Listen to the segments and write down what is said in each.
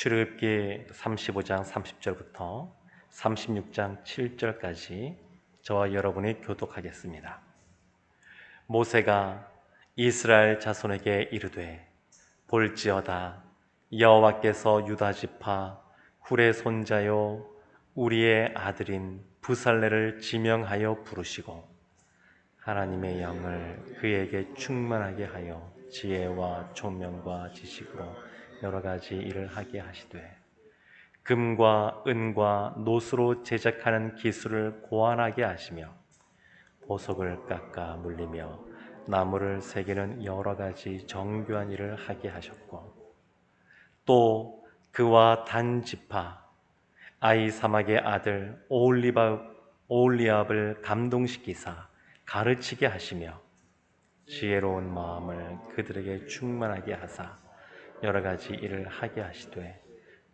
출애굽기 35장 30절부터 36장 7절까지 저와 여러분이 교독하겠습니다. 모세가 이스라엘 자손에게 이르되 볼지어다 여호와께서 유다 지파 훌의 손자요 우리의 아들인 부살레를 지명하여 부르시고 하나님의 영을 그에게 충만하게 하여 지혜와 총명과 지식으로 여러 가지 일을 하게 하시되 금과 은과 노수로 제작하는 기술을 고안하게 하시며 보석을 깎아 물리며 나무를 새기는 여러 가지 정교한 일을 하게 하셨고 또 그와 단 지파 아이사막의 아들 오홀리압을 감동시키사 가르치게 하시며 지혜로운 마음을 그들에게 충만하게 하사 여러 가지 일을 하게 하시되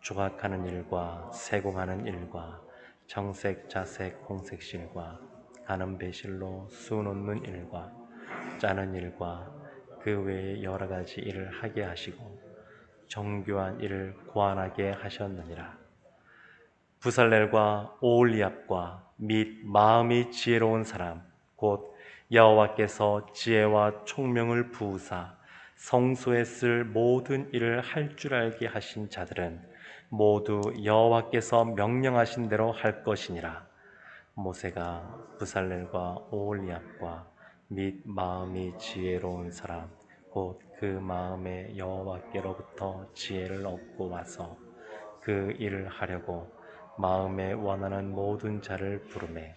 조각하는 일과 세공하는 일과 정색, 자색, 홍색실과 가는 배실로 수 놓는 일과 짜는 일과 그 외에 여러 가지 일을 하게 하시고 정교한 일을 고안하게 하셨느니라. 부살렐과 오홀리압과 및 마음이 지혜로운 사람 곧 여호와께서 지혜와 총명을 부으사 성소에 쓸 모든 일을 할 줄 알게 하신 자들은 모두 여호와께서 명령하신 대로 할 것이니라. 모세가 부살렐과 오홀리압과 및 마음이 지혜로운 사람 곧 그 마음에 여호와께로부터 지혜를 얻고 와서 그 일을 하려고 마음에 원하는 모든 자를 부르매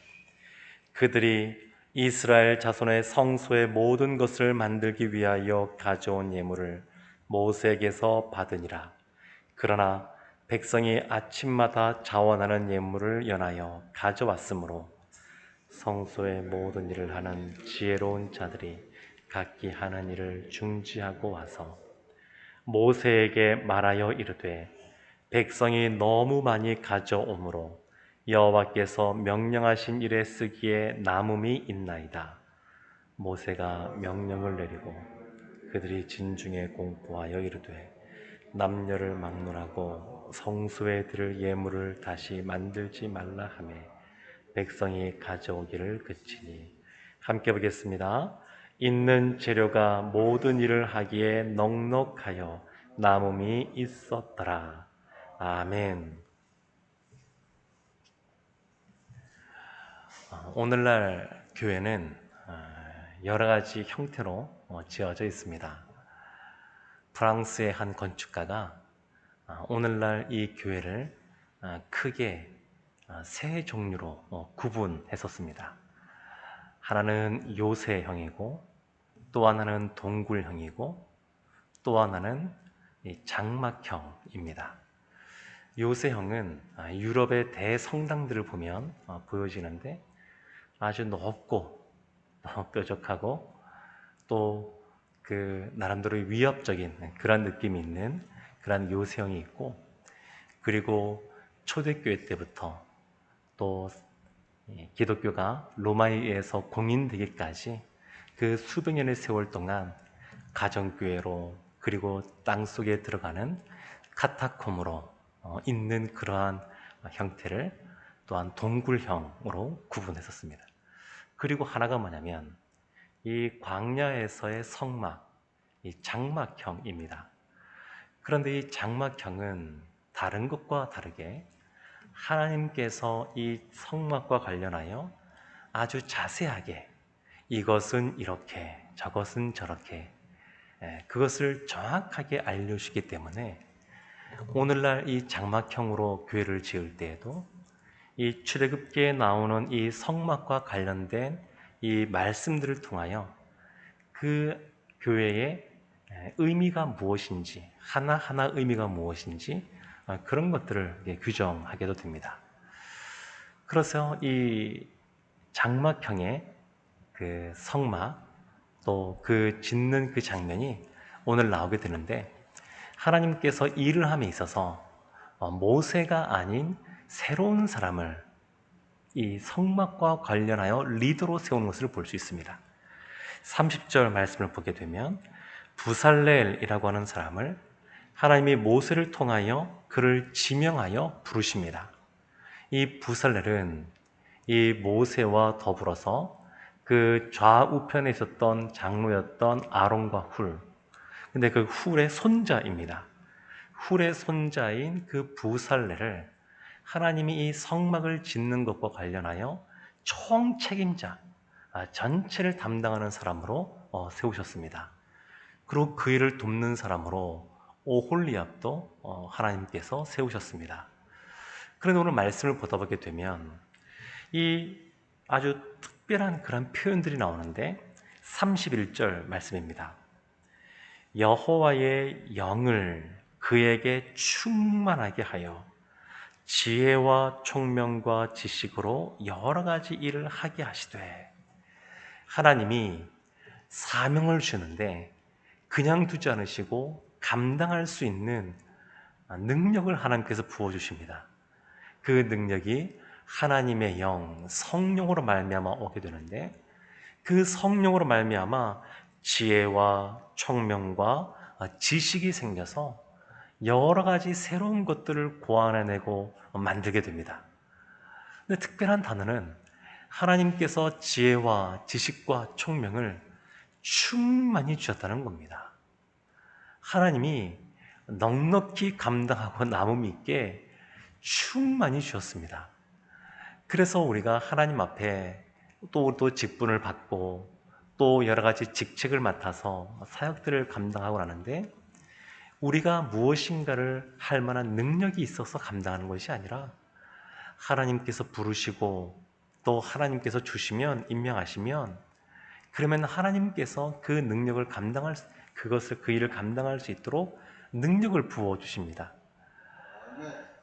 그들이 이스라엘 자손의 성소의 모든 것을 만들기 위하여 가져온 예물을 모세에게서 받으니라. 그러나 백성이 아침마다 자원하는 예물을 연하여 가져왔으므로 성소의 모든 일을 하는 지혜로운 자들이 각기 하는 일을 중지하고 와서 모세에게 말하여 이르되 백성이 너무 많이 가져오므로 여호와께서 명령하신 일에 쓰기에 남음이 있나이다. 모세가 명령을 내리고 그들이 진중에 공포하여 이르되 남녀를 막론하고 성소에 드릴 예물을 다시 만들지 말라 하매 백성이 가져오기를 그치니. 함께 보겠습니다. 있는 재료가 모든 일을 하기에 넉넉하여 남음이 있었더라. 아멘. 오늘날 교회는 여러 가지 형태로 지어져 있습니다. 프랑스의 한 건축가가 오늘날 이 교회를 크게 세 종류로 구분했었습니다. 하나는 요새형이고 또 하나는 동굴형이고 또 하나는 장막형입니다. 요새형은 유럽의 대성당들을 보면 보여지는데 아주 높고 뾰족하고 또 그 나름대로 위협적인 그런 느낌이 있는 그런 요새형이 있고, 그리고 초대교회 때부터 또 기독교가 로마에 의해서 공인되기까지 그 수백 년의 세월 동안 가정교회로 그리고 땅속에 들어가는 카타콤으로 있는 그러한 형태를 또한 동굴형으로 구분했었습니다. 그리고 하나가 뭐냐면 이 광야에서의 성막, 이 장막형입니다. 그런데 이 장막형은 다른 것과 다르게 하나님께서 이 성막과 관련하여 아주 자세하게 이것은 이렇게 저것은 저렇게 그것을 정확하게 알려주기 때문에 오늘날 이 장막형으로 교회를 지을 때에도 이 출애굽기에 나오는 이 성막과 관련된 이 말씀들을 통하여 그 교회의 의미가 무엇인지, 하나하나 의미가 무엇인지 그런 것들을 규정하게도 됩니다. 그래서 이 장막형의 그 성막 또 그 짓는 그 장면이 오늘 나오게 되는데, 하나님께서 일을 함에 있어서 모세가 아닌 새로운 사람을 이 성막과 관련하여 리더로 세우는 것을 볼 수 있습니다. 30절 말씀을 보게 되면 부살렐이라고 하는 사람을 하나님이 모세를 통하여 그를 지명하여 부르십니다. 이 부살렐은 이 모세와 더불어서 그 좌우편에 있었던 장로였던 아론과 훌, 근데 그 훌의 손자입니다. 훌의 손자인 그 부살렐을 하나님이 이 성막을 짓는 것과 관련하여 총책임자, 전체를 담당하는 사람으로 세우셨습니다. 그리고 그 일을 돕는 사람으로 오홀리압도 하나님께서 세우셨습니다. 그런데 오늘 말씀을 보다 보게 되면 이 아주 특별한 그런 표현들이 나오는데 31절 말씀입니다. 여호와의 영을 그에게 충만하게 하여 지혜와 총명과 지식으로 여러 가지 일을 하게 하시되, 하나님이 사명을 주는데 그냥 두지 않으시고 감당할 수 있는 능력을 하나님께서 부어주십니다. 그 능력이 하나님의 영, 성령으로 말미암아 오게 되는데, 그 성령으로 말미암아 지혜와 총명과 지식이 생겨서 여러 가지 새로운 것들을 고안해내고 만들게 됩니다. 근데 특별한 단어는 하나님께서 지혜와 지식과 총명을 충만히 주셨다는 겁니다. 하나님이 넉넉히 감당하고 남음 있게 충만히 주셨습니다. 그래서 우리가 하나님 앞에 또 직분을 받고 또 여러 가지 직책을 맡아서 사역들을 감당하고 하는데, 우리가 무엇인가를 할 만한 능력이 있어서 감당하는 것이 아니라 하나님께서 부르시고 또 하나님께서 주시면, 임명하시면, 그러면 하나님께서 그 능력을 그 일을 감당할 수 있도록 능력을 부어 주십니다.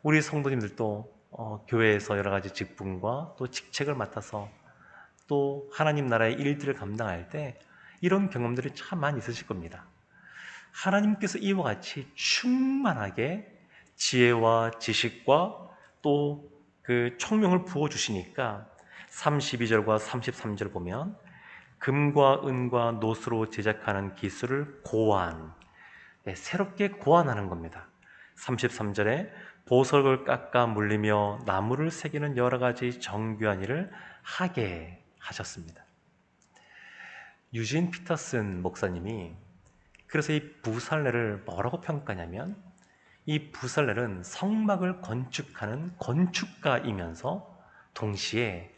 우리 성도님들도 교회에서 여러 가지 직분과 또 직책을 맡아서 또 하나님 나라의 일들을 감당할 때 이런 경험들이 참 많이 있으실 겁니다. 하나님께서 이와 같이 충만하게 지혜와 지식과 또 그 총명을 부어주시니까 32절과 33절 보면 금과 은과 노스로 제작하는 기술을 새롭게 고안하는 겁니다. 33절에 보석을 깎아 물리며 나무를 새기는 여러 가지 정교한 일을 하게 하셨습니다. 유진 피터슨 목사님이 그래서 이 부살렐을 뭐라고 평가하냐면, 이 부살렐은 성막을 건축하는 건축가이면서 동시에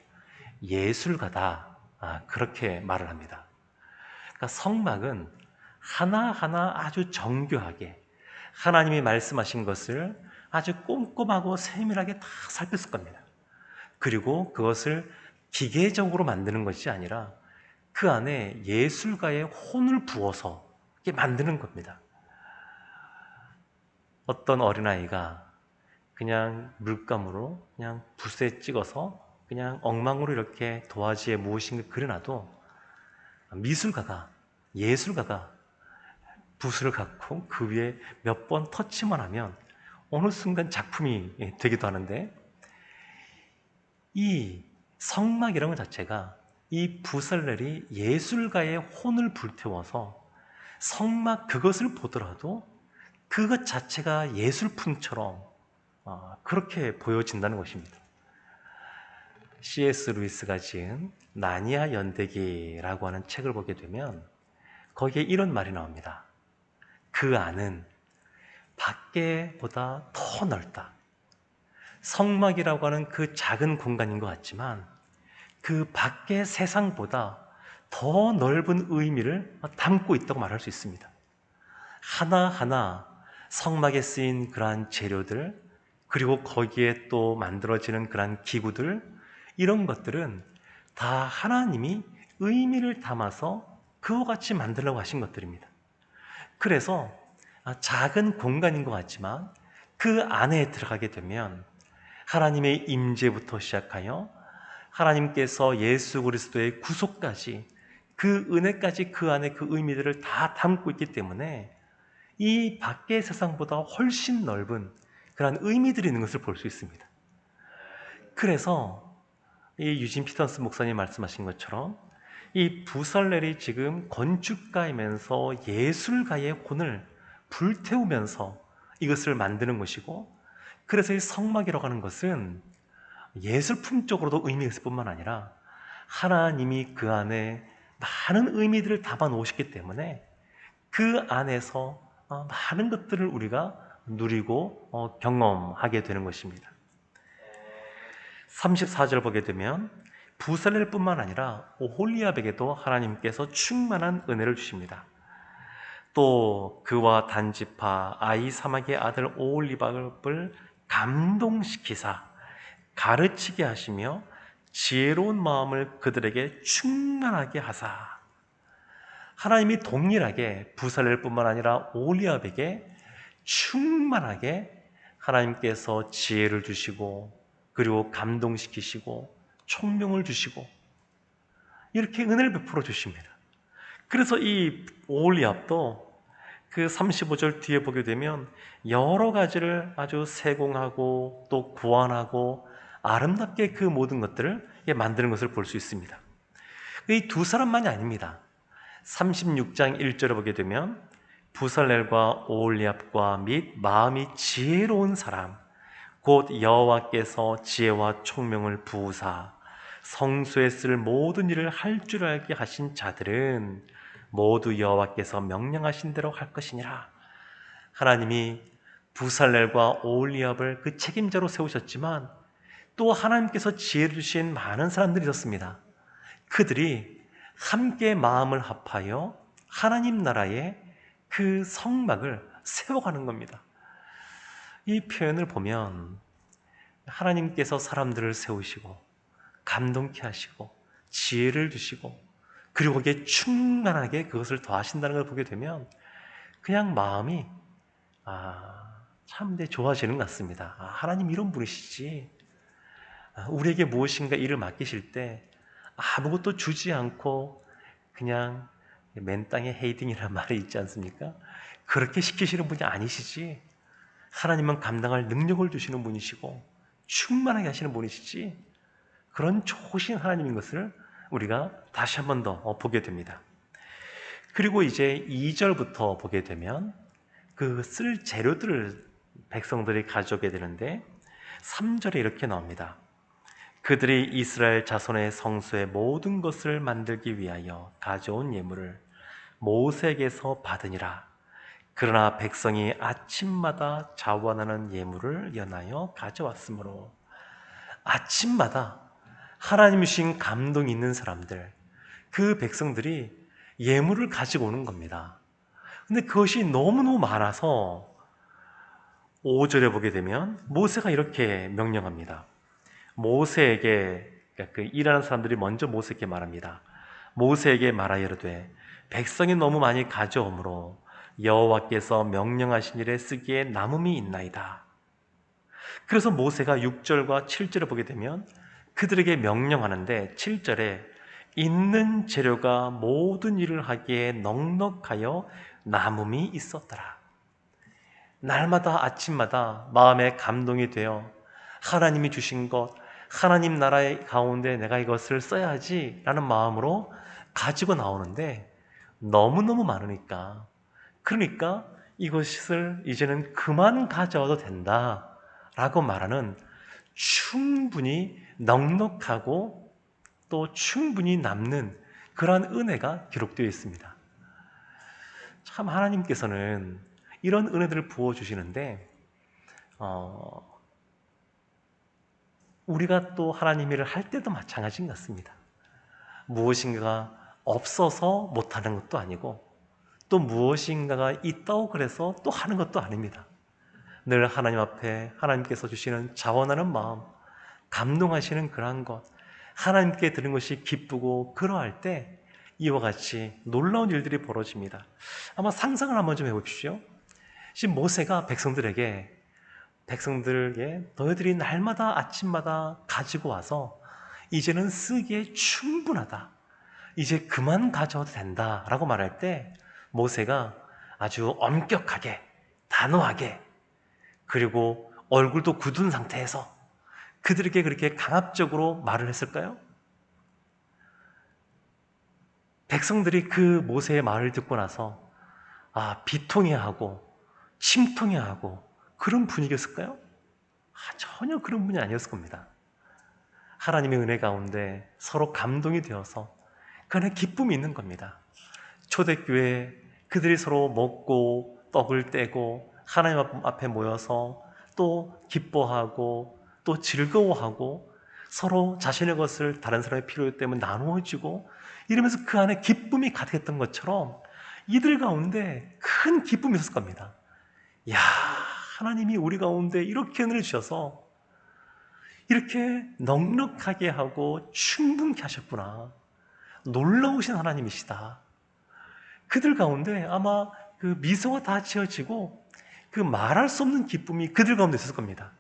예술가다, 그렇게 말을 합니다. 그러니까 성막은 하나하나 아주 정교하게 하나님이 말씀하신 것을 아주 꼼꼼하고 세밀하게 다 살폈을 겁니다. 그리고 그것을 기계적으로 만드는 것이 아니라 그 안에 예술가의 혼을 부어서 만드는 겁니다. 어떤 어린아이가 그냥 물감으로 그냥 붓에 찍어서 그냥 엉망으로 이렇게 도화지에 무엇인가 그려놔도 예술가가 붓을 갖고 그 위에 몇 번 터치만 하면 어느 순간 작품이 되기도 하는데, 이 성막이라는 것 자체가 이 부살렐이 예술가의 혼을 불태워서 성막 그것을 보더라도 그것 자체가 예술품처럼 그렇게 보여진다는 것입니다. C.S. 루이스가 지은 나니아 연대기라고 하는 책을 보게 되면 거기에 이런 말이 나옵니다. 그 안은 밖에보다 더 넓다. 성막이라고 하는 그 작은 공간인 것 같지만 그 밖의 세상보다 더 넓은 의미를 담고 있다고 말할 수 있습니다. 하나하나 성막에 쓰인 그러한 재료들, 그리고 거기에 또 만들어지는 그러한 기구들, 이런 것들은 다 하나님이 의미를 담아서 그와 같이 만들려고 하신 것들입니다. 그래서 작은 공간인 것 같지만 그 안에 들어가게 되면 하나님의 임재부터 시작하여 하나님께서 예수 그리스도의 구속까지, 그 은혜까지 그 안에 그 의미들을 다 담고 있기 때문에 이 밖의 세상보다 훨씬 넓은 그런 의미들이 있는 것을 볼 수 있습니다. 그래서 이 유진 피터슨 목사님 말씀하신 것처럼 이 부살렐이 지금 건축가이면서 예술가의 혼을 불태우면서 이것을 만드는 것이고, 그래서 이 성막이라고 하는 것은 예술품적으로도 의미가 있을 뿐만 아니라 하나님이 그 안에 많은 의미들을 담아 놓으셨기 때문에 그 안에서 많은 것들을 우리가 누리고 경험하게 되는 것입니다. 34절 보게 되면 부살렐뿐만 아니라 오홀리압에게도 하나님께서 충만한 은혜를 주십니다. 또 그와 단지파 아이사막의 아들 오홀리압을 감동시키사 가르치게 하시며 지혜로운 마음을 그들에게 충만하게 하사. 하나님이 동일하게 부살렐뿐만 아니라 오홀리압에게 충만하게 하나님께서 지혜를 주시고, 그리고 감동시키시고 총명을 주시고 이렇게 은혜를 베풀어 주십니다. 그래서 이 오홀리압도 그 35절 뒤에 보게 되면 여러 가지를 아주 세공하고 또 고안하고 아름답게 그 모든 것들을 만드는 것을 볼 수 있습니다. 이 두 사람만이 아닙니다. 36장 1절을 보게 되면 부살렐과 오홀리압과 및 마음이 지혜로운 사람 곧 여호와께서 지혜와 총명을 부으사 성소에 쓸 모든 일을 할 줄 알게 하신 자들은 모두 여호와께서 명령하신 대로 할 것이니라. 하나님이 부살렐과 오홀리압을 그 책임자로 세우셨지만 또 하나님께서 지혜를 주신 많은 사람들이 있었습니다. 그들이 함께 마음을 합하여 하나님 나라의 그 성막을 세워가는 겁니다. 이 표현을 보면 하나님께서 사람들을 세우시고 감동케 하시고 지혜를 주시고 그리고 거기에 충만하게 그것을 더하신다는 걸 보게 되면 그냥 마음이 참 좋아지는 것 같습니다. 하나님 이런 분이시지. 우리에게 무엇인가 일을 맡기실 때 아무것도 주지 않고 그냥 맨 땅에 헤이딩이라는 말이 있지 않습니까? 그렇게 시키시는 분이 아니시지. 하나님은 감당할 능력을 주시는 분이시고 충만하게 하시는 분이시지. 그런 좋으신 하나님인 것을 우리가 다시 한 번 더 보게 됩니다. 그리고 이제 2절부터 보게 되면 그 쓸 재료들을 백성들이 가져오게 되는데 3절에 이렇게 나옵니다. 그들이 이스라엘 자손의 성소의 모든 것을 만들기 위하여 가져온 예물을 모세에게서 받으니라. 그러나 백성이 아침마다 자원하는 예물을 연하여 가져왔으므로 아침마다 하나님 주신 감동이 있는 사람들, 그 백성들이 예물을 가지고 오는 겁니다. 근데 그것이 너무너무 많아서 5절에 보게 되면 모세가 이렇게 명령합니다. 모세에게, 그러니까 그 일하는 사람들이 먼저 모세에게 말합니다. 모세에게 말하여 이르되 백성이 너무 많이 가져오므로 여호와께서 명령하신 일에 쓰기에 남음이 있나이다. 그래서 모세가 6절과 7절을 보게 되면 그들에게 명령하는데 7절에 있는 재료가 모든 일을 하기에 넉넉하여 남음이 있었더라. 날마다 아침마다 마음에 감동이 되어 하나님이 주신 것, 하나님 나라의 가운데 내가 이것을 써야지 라는 마음으로 가지고 나오는데 너무너무 많으니까, 그러니까 이것을 이제는 그만 가져와도 된다 라고 말하는 충분히 넉넉하고 또 충분히 남는 그러한 은혜가 기록되어 있습니다. 참 하나님께서는 이런 은혜들을 부어주시는데 우리가 또 하나님 일을 할 때도 마찬가지인 것 같습니다. 무엇인가가 없어서 못하는 것도 아니고 또 무엇인가가 있다고 그래서 또 하는 것도 아닙니다. 늘 하나님 앞에 하나님께서 주시는 자원하는 마음, 감동하시는 그러한 것, 하나님께 드린 것이 기쁘고 그러할 때 이와 같이 놀라운 일들이 벌어집니다. 아마 상상을 한번 좀 해보십시오. 지금 모세가 백성들에게 너희들이 날마다 아침마다 가지고 와서 이제는 쓰기에 충분하다, 이제 그만 가져도 된다 라고 말할 때 모세가 아주 엄격하게 단호하게 그리고 얼굴도 굳은 상태에서 그들에게 그렇게 강압적으로 말을 했을까요? 백성들이 그 모세의 말을 듣고 나서 비통해하고 침통해하고 그런 분위기였을까요? 전혀 그런 분이 아니었을 겁니다. 하나님의 은혜 가운데 서로 감동이 되어서 그 안에 기쁨이 있는 겁니다. 초대교회 그들이 서로 먹고 떡을 떼고 하나님 앞에 모여서 또 기뻐하고 또 즐거워하고 서로 자신의 것을 다른 사람의 필요 때문에 나누어지고 이러면서 그 안에 기쁨이 가득했던 것처럼 이들 가운데 큰 기쁨이 있었을 겁니다. 야, 하나님이 우리 가운데 이렇게 은혜를 주셔서 이렇게 넉넉하게 하고 충분케 하셨구나. 놀라우신 하나님이시다. 그들 가운데 아마 그 미소가 다 지어지고 그 말할 수 없는 기쁨이 그들 가운데 있었을 겁니다.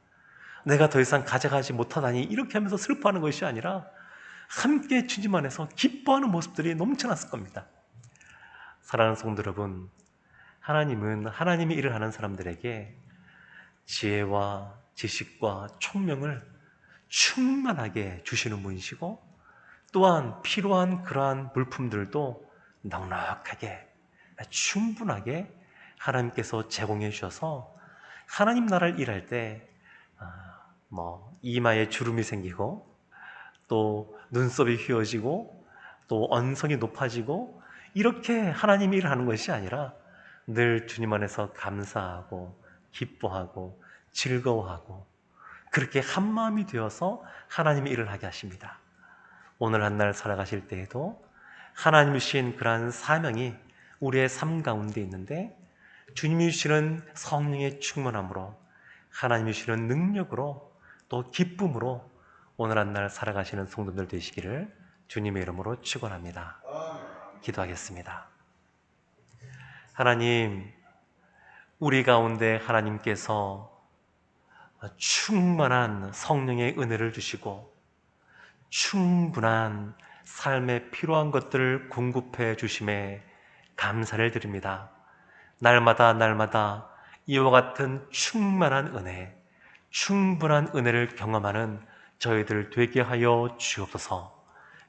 내가 더 이상 가져가지 못하다니 이렇게 하면서 슬퍼하는 것이 아니라 함께 주님 안에서 기뻐하는 모습들이 넘쳐났을 겁니다. 사랑하는 성도 여러분, 하나님은 하나님의 일을 하는 사람들에게 지혜와 지식과 총명을 충만하게 주시는 분이시고 또한 필요한 그러한 물품들도 넉넉하게 충분하게 하나님께서 제공해 주셔서 하나님 나라를 일할 때 이마에 주름이 생기고 또 눈썹이 휘어지고 또 언성이 높아지고 이렇게 하나님 일을 하는 것이 아니라 늘 주님 안에서 감사하고 기뻐하고 즐거워하고 그렇게 한마음이 되어서 하나님의 일을 하게 하십니다. 오늘 한 날 살아가실 때에도 하나님이 주신 그러한 사명이 우리의 삶 가운데 있는데 주님이 주시는 성령의 충만함으로 하나님이 주시는 능력으로 또 기쁨으로 오늘 한 날 살아가시는 성도들 되시기를 주님의 이름으로 축원합니다. 기도하겠습니다. 하나님, 우리 가운데 하나님께서 충만한 성령의 은혜를 주시고 충분한 삶에 필요한 것들을 공급해 주심에 감사를 드립니다. 날마다 이와 같은 충만한 은혜, 충분한 은혜를 경험하는 저희들 되게 하여 주옵소서.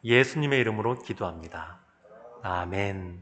예수님의 이름으로 기도합니다. 아멘.